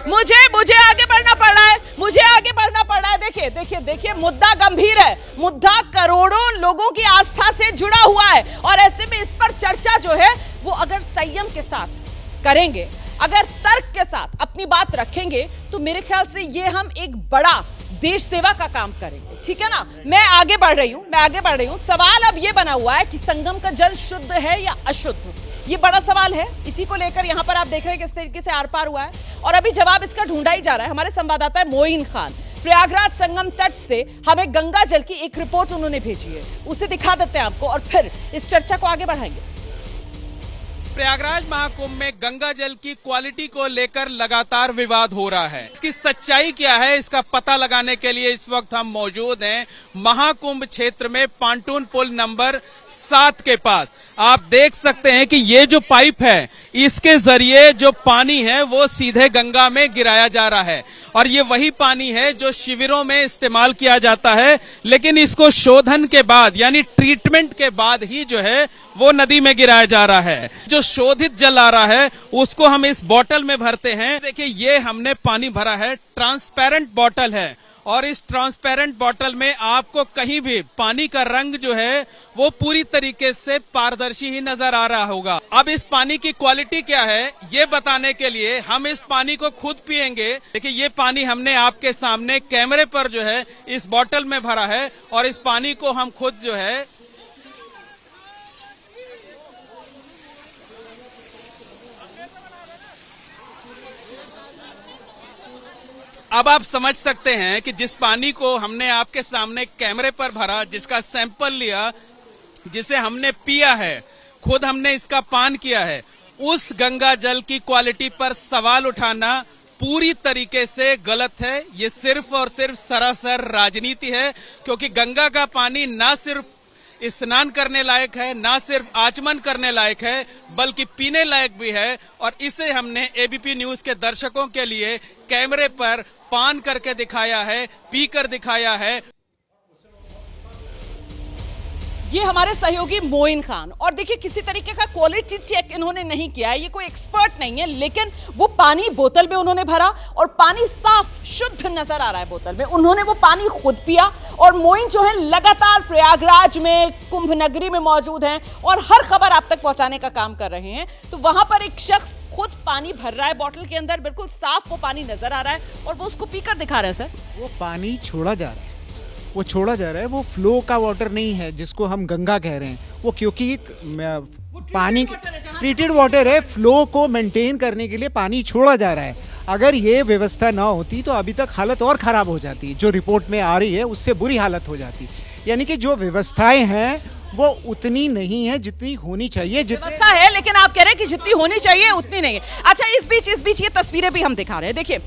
मुझे मुझे आगे बढ़ना पड़ रहा है, मुझे आगे बढ़ना पड़ रहा है। देखिए देखिए देखिए, मुद्दा गंभीर है, मुद्दा करोड़ों लोगों की आस्था से जुड़ा हुआ है और ऐसे में इस पर चर्चा जो है वो अगर संयम के साथ करेंगे, अगर तर्क के साथ अपनी बात रखेंगे तो मेरे ख्याल से ये हम एक बड़ा देश सेवा का काम करेंगे। ठीक है ना, मैं आगे बढ़ रही हूं। सवाल अब ये बना हुआ है कि संगम का जल शुद्ध है या अशुद्ध, ये बड़ा सवाल है। इसी को लेकर यहां पर आप देख रहे हैं किस तरीके से आर पार हुआ है और अभी जवाब इसका ढूंढा ही जा रहा है। हमारे संवाददाता है मोइन खान, प्रयागराज संगम तट से हमें गंगा जल की एक रिपोर्ट उन्होंने भेजी है, उसे दिखा देते हैं आपको और फिर इस चर्चा को आगे बढ़ाएंगे। प्रयागराज महाकुंभ में गंगा जल की क्वालिटी को लेकर लगातार विवाद हो रहा है। इसकी सच्चाई क्या है, इसका पता लगाने के लिए इस वक्त हम मौजूद हैं महाकुंभ क्षेत्र में पांटून पुल नंबर 7 के पास। आप देख सकते हैं कि ये जो पाइप है इसके जरिए जो पानी है वो सीधे गंगा में गिराया जा रहा है और ये वही पानी है जो शिविरों में इस्तेमाल किया जाता है, लेकिन इसको शोधन के बाद यानी ट्रीटमेंट के बाद ही जो है वो नदी में गिराया जा रहा है। जो शोधित जल आ रहा है उसको हम इस बोतल में भरते हैं। देखिए ये हमने पानी भरा है, ट्रांसपेरेंट बोतल है और इस ट्रांसपेरेंट बोतल में आपको कहीं भी पानी का रंग जो है वो पूरी तरीके से पारदर्शी ही नजर आ रहा होगा। अब इस पानी की क्वालिटी क्या है ये बताने के लिए हम इस पानी को खुद पिएंगे। देखिए ये पानी हमने आपके सामने कैमरे पर जो है इस बोतल में भरा है और इस पानी को हम खुद जो है अब आप समझ सकते हैं कि जिस पानी को हमने आपके सामने कैमरे पर भरा, जिसका सैंपल लिया, जिसे हमने पिया है, खुद हमने इसका पान किया है, उस गंगा जल की क्वालिटी पर सवाल उठाना पूरी तरीके से गलत है। ये सिर्फ और सिर्फ सरासर राजनीति है, क्योंकि गंगा का पानी ना सिर्फ स्नान करने लायक है, ना सिर्फ आचमन करने लायक है, बल्कि पीने लायक भी है और इसे हमने एबीपी न्यूज के दर्शकों के लिए कैमरे पर पान करके दिखाया है, पी कर दिखाया है। ये हमारे सहयोगी मोइन खान, और देखिए किसी तरीके का क्वालिटी चेक इन्होंने नहीं किया है, ये कोई एक्सपर्ट नहीं है, लेकिन वो पानी बोतल में उन्होंने भरा और पानी साफ शुद्ध नजर आ रहा है बोतल में। उन्होंने वो पानी खुद पिया और मोइन जो है लगातार प्रयागराज में, कुंभ नगरी में मौजूद हैं और हर खबर आप तक पहुंचाने का काम कर रहे हैं। तो वहां पर एक शख्स खुद पानी भर रहा है बोतल के अंदर, बिल्कुल साफ वो पानी नजर आ रहा है और वो उसको पीकर दिखा रहे हैं। सर वो पानी छोड़ा जा रहा है, वो छोड़ा जा रहा है, वो फ्लो का वाटर नहीं है जिसको हम गंगा कह रहे हैं। वो क्योंकि पानी ट्रीटेड वाटर है, फ्लो को मेंटेन करने के लिए पानी छोड़ा जा रहा है। अगर ये व्यवस्था ना होती तो अभी तक हालत और ख़राब हो जाती, जो रिपोर्ट में आ रही है उससे बुरी हालत हो जाती। यानी कि जो व्यवस्थाएं हैं वो उतनी नहीं है जितनी होनी चाहिए। व्यवस्था है लेकिन आप कह रहे हैं कि जितनी होनी चाहिए उतनी नहीं है। अच्छा, इस बीच ये तस्वीरें भी हम दिखा रहे हैं। देखिए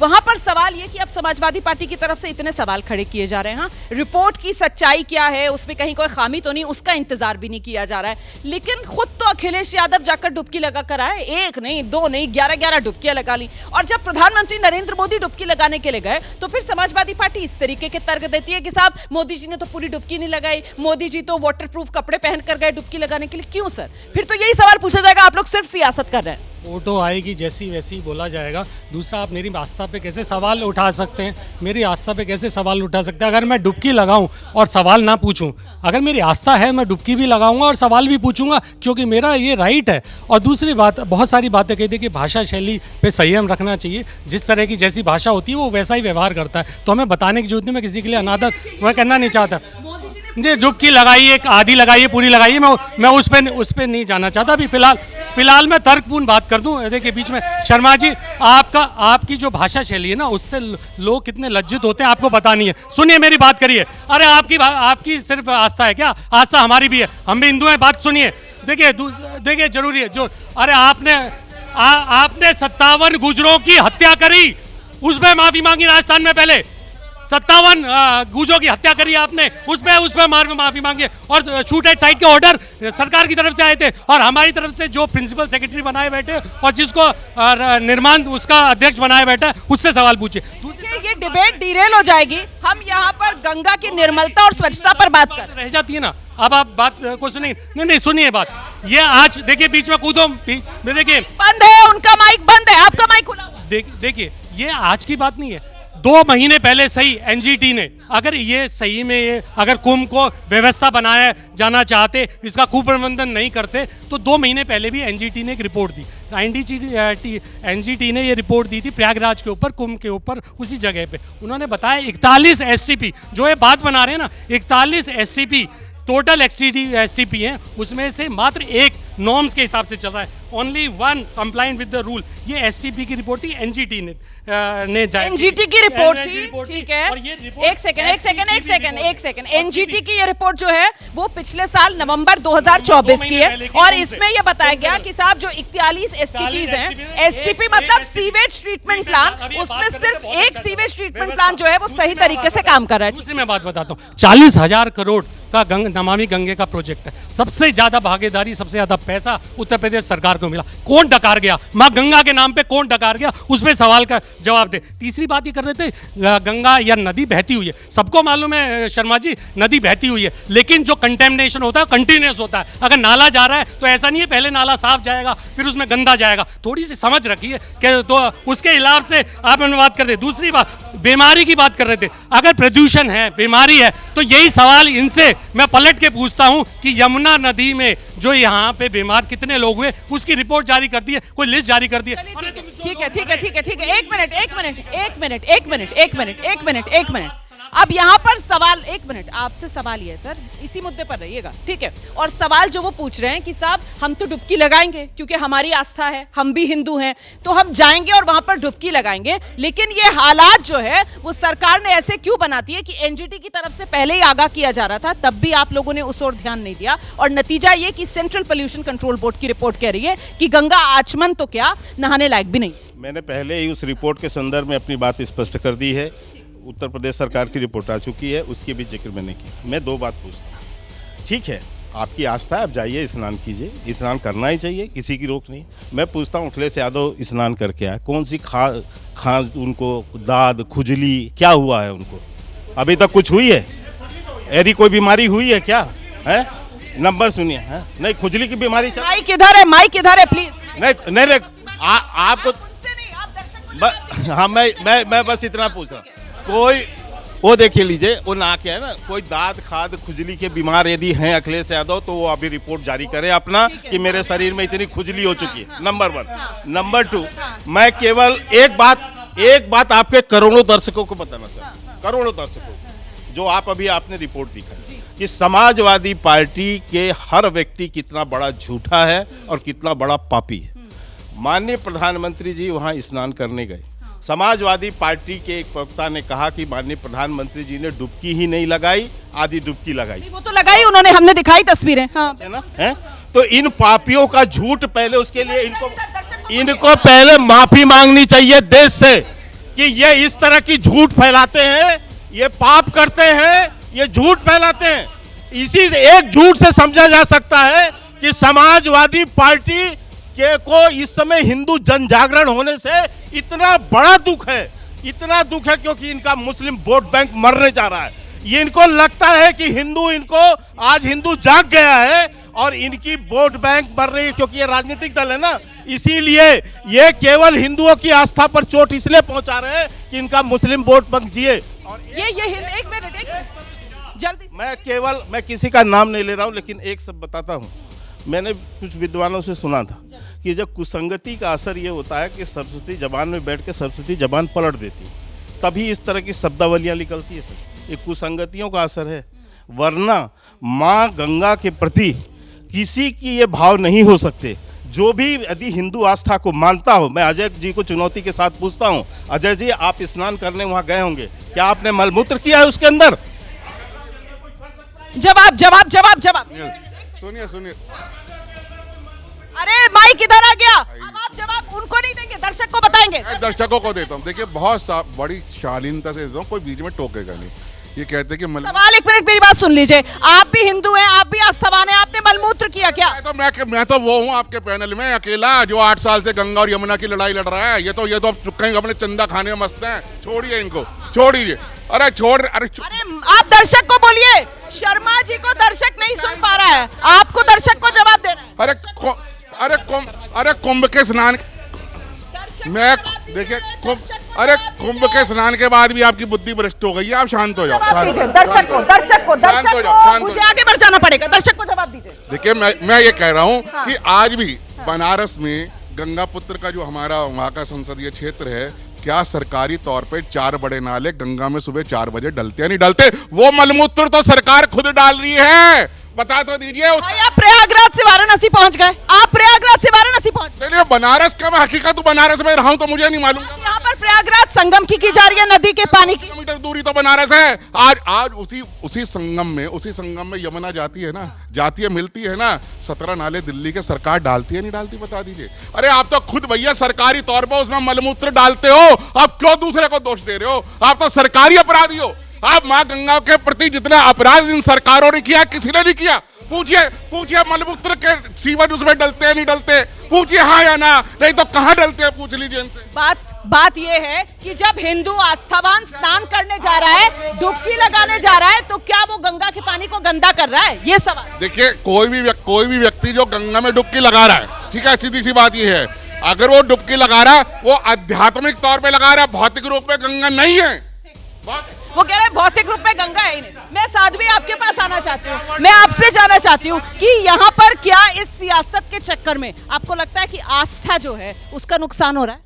वहां पर सवाल ये कि अब समाजवादी पार्टी की तरफ से इतने सवाल खड़े किए जा रहे हैं। हाँ, रिपोर्ट की सच्चाई क्या है, उसमें कहीं कोई खामी तो नहीं, उसका इंतजार भी नहीं किया जा रहा है। लेकिन खुद तो अखिलेश यादव जाकर डुबकी लगा कर आए, एक नहीं, दो नहीं, 11 डुबकियां लगा ली। और जब प्रधानमंत्री नरेंद्र मोदी डुबकी लगाने के लिए गए तो फिर समाजवादी पार्टी इस तरीके के तर्क देती है कि साहब मोदी जी ने तो पूरी डुबकी नहीं लगाई, मोदी जी तो वाटर प्रूफ कपड़े पहन कर गए डुबकी लगाने के लिए। क्यों सर? फिर तो यही सवाल पूछा जाएगा, आप लोग सिर्फ सियासत कर रहे हैं। फोटो आएगी जैसी वैसी ही बोला जाएगा। दूसरा, आप मेरी आस्था पे कैसे सवाल उठा सकते हैं? मेरी आस्था पे कैसे सवाल उठा सकते हैं? अगर मैं डुबकी लगाऊं और सवाल ना पूछूं, अगर मेरी आस्था है मैं डुबकी भी लगाऊंगा और सवाल भी पूछूंगा, क्योंकि मेरा ये राइट है। और दूसरी बात, बहुत सारी बातें कहते हैं कि भाषा शैली पे संयम रखना चाहिए, जिस तरह की जैसी भाषा होती है वो वैसा ही व्यवहार करता है, तो हमें बताने की जरूरत नहीं। मैं किसी के लिए अनादर मैं करना नहीं चाहता। जी, डुबकी लगाइए, आधी लगाइए, पूरी लगाइए, मैं उस पर नहीं जाना चाहता। अभी फिलहाल मैं तर्कपूर्ण बात कर दूं। देखिए बीच में शर्मा जी, आपकी जो भाषा शैली है ना, उससे लोग कितने लज्जित होते हैं आपको पता नहीं है। सुनिए, मेरी बात करिए। अरे आपकी सिर्फ आस्था है क्या? आस्था हमारी भी है, हम भी हिंदू हैं। बात सुनिए। देखिए जरूरी है जो, अरे आपने 57 गुजरों की हत्या करी, उसमें माफी मांगी राजस्थान में। पहले 57 गुजरों की हत्या करी आपने, उसमें माफी मांगी। और शूट एट साइट के ऑर्डर सरकार की तरफ से आए थे और हमारी तरफ से जो प्रिंसिपल सेक्रेटरी बनाए बैठे और जिसको निर्माण उसका अध्यक्ष बनाए बैठा, उससे सवाल पूछिए। ये डिबेट डिरेल हो जाएगी। हम यहाँ पर गंगा की निर्मलता और स्वच्छता पर बात कर रह जाती है ना। अब आप बात को सुनिए। नहीं सुनिए बात। ये आज देखिए बीच में कूदो, देखिए बंद है, उनका माइक बंद है, आपका माइक खुला। देखिए ये आज की बात नहीं है, 2 महीने पहले सही एनजीटी ने, अगर ये सही में ये अगर कुंभ को व्यवस्था बनाया जाना चाहते, इसका कुप्रबंधन नहीं करते, तो 2 महीने पहले भी एनजीटी ने एक रिपोर्ट दी। एनजीटी ने ये रिपोर्ट दी थी प्रयागराज के ऊपर, कुंभ के ऊपर, उसी जगह पे उन्होंने बताया 41 एसटीपी जो ये बात बना रहे हैं ना, 41 एसटीपी टोटल एसटीपी हैं, उसमें से मात्र एक नॉर्म्स के हिसाब से चल रहा है, only 1 complaint with the rule. ये एसटीपी की रिपोर्ट थी, एनजीटी ने एनजीटी की रिपोर्ट थी, ठीक है। एक सेकंड, एनजीटी की ये रिपोर्ट जो है वो पिछले साल नवंबर 2024 की है, और इसमें ये बताया गया कि साहब जो 41 एसटीपीज हैं, एसटीपी मतलब सीवेज ट्रीटमेंट प्लान, उसमें सिर्फ एक सीवेज ट्रीटमेंट प्लान जो है वो सही तरीके से काम कर रहा है। दूसरी मैं बात बताता हूँ, 40,000 करोड़ का नमामि गंगे का प्रोजेक्ट है, सबसे ज्यादा भागीदारी, सबसे ज्यादा पैसा उत्तर प्रदेश सरकार को मिला। कौन डकार गया मां गंगा के नाम पे, कौन डकार गया, उसमें सवाल का जवाब दे। तीसरी बात ये कर रहे थे, गंगा या नदी बहती हुई है, सबको मालूम है शर्मा जी नदी बहती हुई है, लेकिन जो कंटेमिनेशन होता है कंटिन्यूस होता है। अगर नाला जा रहा है तो ऐसा नहीं है पहले नाला साफ जाएगा फिर उसमें गंदा जाएगा, थोड़ी सी समझ रखिए कि तो उसके हिसाब से आप बात कर रहे। दूसरी बात, बीमारी की बात कर रहे थे, अगर प्रदूषण है, बीमारी है, तो यही सवाल इनसे मैं पलट के पूछता हूं कि यमुना नदी में जो यहाँ पे बीमार कितने लोग हुए, उसकी रिपोर्ट जारी कर दी है, कोई लिस्ट जारी कर दी है। ठीक है, एक मिनट। अब यहाँ पर सवाल, एक मिनट, आपसे सवाल ये है सर, इसी मुद्दे पर रहिएगा, ठीक है। और सवाल जो वो पूछ रहे हैं कि साहब हम तो डुबकी लगाएंगे क्योंकि हमारी आस्था है, हम भी हिंदू हैं, तो हम जाएंगे और वहां पर डुबकी लगाएंगे, लेकिन ये हालात जो है वो सरकार ने ऐसे क्यों बनाती है कि एनजीटी की तरफ से पहले ही आगाह किया जा रहा था, तब भी आप लोगों ने उस ओर ध्यान नहीं दिया, और नतीजा ये कि सेंट्रल पोल्यूशन कंट्रोल बोर्ड की रिपोर्ट कह रही है कि गंगा आचमन तो क्या नहाने लायक भी नहीं। मैंने पहले ही उस रिपोर्ट के संदर्भ में अपनी बात स्पष्ट कर दी है। उत्तर प्रदेश सरकार की रिपोर्ट आ चुकी है, उसकी भी जिक्र मैंने की। मैं 2 बात पूछता हूँ, ठीक है आपकी आस्था है, आप जाइए स्नान कीजिए, स्नान करना ही चाहिए, किसी की रोक नहीं। मैं पूछता हूँ अखिलेश यादव स्नान करके आए, कौन सी खांस उनको, दाद, खुजली क्या हुआ है उनको? अभी तक कुछ हुई है? यदि कोई बीमारी हुई है क्या है? नंबर सुनिए, है नहीं खुजली की बीमारी चल। माइक इधर है प्लीज। नहीं आपको हाँ मैं बस इतना पूछ रहा, कोई वो देखिए लीजिए, वो ना क्या है ना, कोई दाद खाद खुजली के बीमार यदि हैं अखिलेश यादव, तो वो अभी रिपोर्ट जारी करें अपना कि मेरे शरीर में इतनी खुजली हो चुकी है, नंबर 1। नंबर 2, मैं केवल एक बात आपके करोड़ों दर्शकों को बताना चाहता हूँ, करोड़ों दर्शकों को, जो आपने रिपोर्ट दिखाई कि समाजवादी पार्टी के हर व्यक्ति कितना बड़ा झूठा है और कितना बड़ा पापी है। माननीय प्रधानमंत्री जी वहाँ स्नान करने गए, समाजवादी पार्टी के एक प्रवक्ता ने कहा कि माननीय प्रधानमंत्री जी ने डुबकी ही नहीं लगाई, आधी डुबकी लगाई। वो तो लगाई उन्होंने, हमने दिखाई तस्वीरें, हाँ। है ना, है? तो इन पापियों का झूठ, पहले उसके लिए इनको पहले माफी मांगनी चाहिए देश से कि ये इस तरह की झूठ फैलाते हैं, ये पाप करते हैं, ये झूठ फैलाते हैं। इसी से एक झूठ से समझा जा सकता है कि समाजवादी पार्टी को इस समय हिंदू जन जागरण होने से इतना बड़ा दुख है, इतना दुख है क्योंकि इनका मुस्लिम वोट बैंक मरने जा रहा है। ये इनको लगता है कि आज हिंदू जाग गया है और इनकी वोट बैंक मर रही है, क्योंकि ये राजनीतिक दल है ना, इसीलिए ये केवल हिंदुओं की आस्था पर चोट इसलिए पहुंचा रहे हैं कि इनका मुस्लिम वोट बैंक जिए। और एक मिनट जल्दी, मैं किसी का नाम नहीं ले रहा हूं, लेकिन एक सब बताता हूं। मैंने कुछ विद्वानों से सुना था कि जब कुसंगति का असर ये होता है कि सरस्वती जबान में बैठ के सरस्वती जबान पलट देती है, तभी इस तरह की शब्दावलियां निकलती है सर। ये कुसंगतियों का असर है, वरना माँ गंगा के प्रति किसी की ये भाव नहीं हो सकते। जो भी यदि हिंदू आस्था को मानता हो, मैं अजय जी को चुनौती के साथ पूछता हूँ, अजय जी आप स्नान करने वहाँ गए होंगे, क्या आपने मलमूत्र किया है उसके अंदर? जवाब सुनिए अरे माइक इधर आ गया, अब आप जवाब उनको नहीं देंगे, दर्शक को बताएंगे। दर्शकों को देता हूँ, देखिए बहुत बड़ी शालीनता से देता हूँ, कोई बीच में टोकेगा नहीं। ये कहते हैं कि सवाल, एक मिनट मेरी बात सुन लीजिए, आप भी हिंदू हैं, आप भी आस्थावान हैं, आपने मलमूत्र किया क्या? मैं तो वो हूँ आपके पैनल में अकेला जो 8 साल से गंगा और यमुना की लड़ाई लड़ रहा है। ये तो कहीं अपने चंदा खाने में मस्त हैं, छोड़िए इनको, छोड़िए। अरे आप दर्शक को बोलिए, शर्मा जी को दर्शक नहीं सुन पा रहा है, आपको दर्शक को जवाब देना है। अरे कुंभ के स्नान, मैं देखिए अरे कुंभ के स्नान के बाद भी आपकी बुद्धि भ्रष्ट हो गई है, आप शांत हो जाओ। दर्शक को मुझे आगे बढ़ जाना पड़ेगा, दर्शक को जवाब दीजिए। देखिए मैं ये कह रहा हूँ कि आज भी बनारस में गंगा पुत्र का जो हमारा वहाँ का संसदीय क्षेत्र है, क्या सरकारी तौर पे 4 बड़े नाले गंगा में सुबह 4 बजे डलते हैं नहीं डलते? वो मलमूत्र तो सरकार खुद डाल रही है, बता तो दीजिए। आप प्रयागराज से वाराणसी पहुंच गए, आप प्रयागराज से वाराणसी पहुंच गए। नहीं बनारस का मैं हकीकत बनारस में रहा हूं तो मुझे नहीं मालूम। यहाँ पर प्रयागराज संगम की जा रही है नदी के पानी की। किलोमीटर दूरी तो बनारस है। आज उसी संगम में यमुना जाती है ना, जाती है मिलती है ना। 17 नाले दिल्ली के सरकार डालती है नहीं डालती, बता दीजिए। अरे आप तो खुद भैया सरकारी तौर पर उसमें मलमूत्र डालते हो, आप क्यों दूसरे को दोष दे रहे हो? आप तो सरकारी अपराधी हो। आप माँ गंगा के प्रति जितना अपराध इन सरकारों ने किया किसी ने नहीं किया। पूछिए मलमूत्र के सीवन उसमें डलते हैं नहीं डलते? पूछिए हाँ या ना, नहीं तो कहाँ डलते हैं, पूछ लीजिए इनसे। बात ये है कि जब हिंदू आस्थावान स्नान करने जा रहा है, डुबकी लगाने जा रहा है, तो क्या वो गंगा के पानी को गंदा कर रहा है? ये सवाल। देखिए कोई भी व्यक्ति जो गंगा में डुबकी लगा रहा है, ठीक है, सीधी सी बात ये है, अगर वो डुबकी लगा रहा है वो आध्यात्मिक तौर पे लगा रहा है, भौतिक रूप में गंगा नहीं है। वो कह रहे हैं भौतिक रूप में गंगा है ही नहीं। मैं साध्वी आपके पास आना चाहती हूँ, मैं आपसे जानना चाहती हूँ कि यहाँ पर क्या इस सियासत के चक्कर में आपको लगता है कि आस्था जो है उसका नुकसान हो रहा है?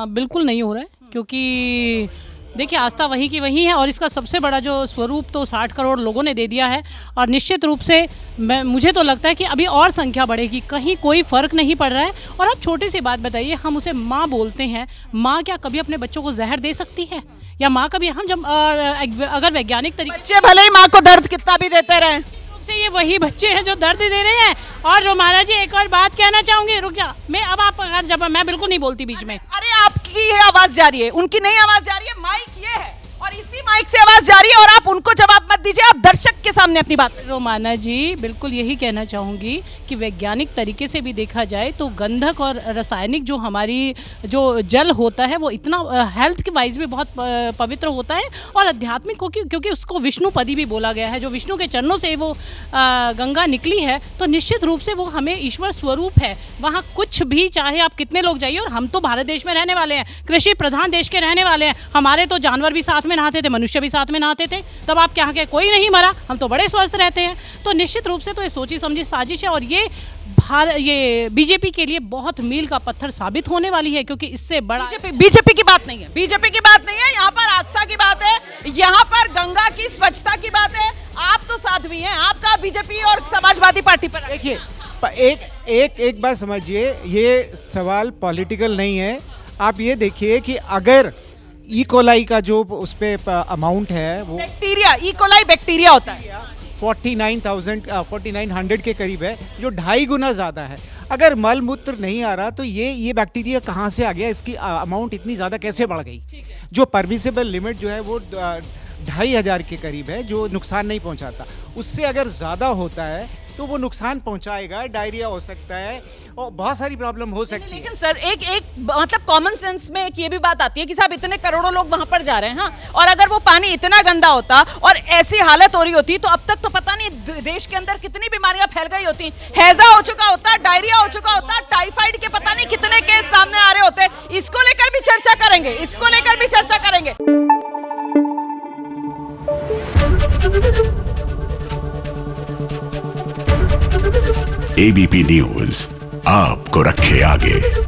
बिल्कुल नहीं हो रहा है, क्योंकि देखिए आस्था वही की वही है और इसका सबसे बड़ा जो स्वरूप तो 60 करोड़ लोगों ने दे दिया है। और निश्चित रूप से मुझे तो लगता है कि अभी और संख्या बढ़ेगी, कहीं कोई फ़र्क नहीं पड़ रहा है। और आप छोटी सी बात बताइए, हम उसे माँ बोलते हैं, माँ क्या कभी अपने बच्चों को जहर दे सकती है? या माँ कभी हम जब अगर वैज्ञानिक तरीके बच्चे भले ही माँ को दर्द कितना भी देते रहे, से ये वही बच्चे हैं जो दर्द दे रहे हैं। और रोमाना जी एक और बात कहना चाहूंगी, रुक जा, मैं बिल्कुल नहीं बोलती बीच में। अरे आपकी ये आवाज जा रही है, उनकी नहीं आवाज जा रही है, माइक ये है और इसी माइक से आवाज जा रही है और आप उनको जवाब मत दीजिए, आप दर्शक के सामने अपनी बात। रोमाना जी बिल्कुल यही कहना चाहूँगी कि वैज्ञानिक तरीके से भी देखा जाए तो गंधक और रासायनिक जो हमारी जो जल होता है वो इतना हेल्थ के वाइज भी बहुत पवित्र होता है और आध्यात्मिक हो, क्योंकि उसको विष्णुपदी भी बोला गया है। जो विष्णु के चरणों से वो गंगा निकली है तो निश्चित रूप से वो हमें ईश्वर स्वरूप है। वहाँ कुछ भी, चाहे आप कितने लोग जाइए, और हम तो भारत देश में रहने वाले हैं, कृषि प्रधान देश के रहने वाले हैं, हमारे तो जानवर भी साथ में नहाते थे, मनुष्य भी साथ में नहाते थे, तब आप क्या के कोई नहीं मरा, हम तो बड़े स्वस्थ रहते हैं। तो निश्चित रूप से तो ये सोची समझी साजिश है और ये बीजेपी के लिए बहुत मील का पत्थर साबित होने वाली है, क्योंकि इससे बड़ा बीजेपी की बात नहीं है, बीजेपी की बात नहीं है, यहाँ पर आस्था की बात है, यहाँ पर गंगा की स्वच्छता की बात है। आप तो साध्वी हैं, आपका बीजेपी और समाजवादी पार्टी पर। देखिए एक बात समझिए, ये सवाल पॉलिटिकल नहीं है। आप ये देखिए कि अगर ई कोलाई का जो उस पे अमाउंट है वो बैक्टीरिया, ई कोलाई बैक्टीरिया होता है, 4900 के करीब है, जो 2.5 गुना ज़्यादा है। अगर मल मूत्र नहीं आ रहा तो ये बैक्टीरिया कहाँ से आ गया, इसकी अमाउंट इतनी ज़्यादा कैसे बढ़ गई? जो परमिसिबल लिमिट जो है वो 2500 के करीब है, जो नुकसान नहीं पहुँचाता। उससे अगर ज़्यादा होता है तो वो नुकसान पहुंचाएगा, डायरिया हो सकता है और बहुत सारी प्रॉब्लम हो सकती है। लेकिन सर एक मतलब कॉमन सेंस में एक ये भी बात आती है कि साहब इतने करोड़ों लोग वहां पर जा रहे हैं, हाँ, और अगर वो पानी इतना गंदा होता और ऐसी हालत हो रही होती तो अब तक तो पता नहीं देश के अंदर कितनी बीमारियां फैल गई होती, हैजा हो चुका होता, डायरिया हो चुका होता, टाइफाइड के पता नहीं कितने केस सामने आ रहे होते। इसको लेकर भी चर्चा करेंगे, इसको लेकर भी चर्चा करेंगे। एबीपी न्यूज आपको रखे आगे।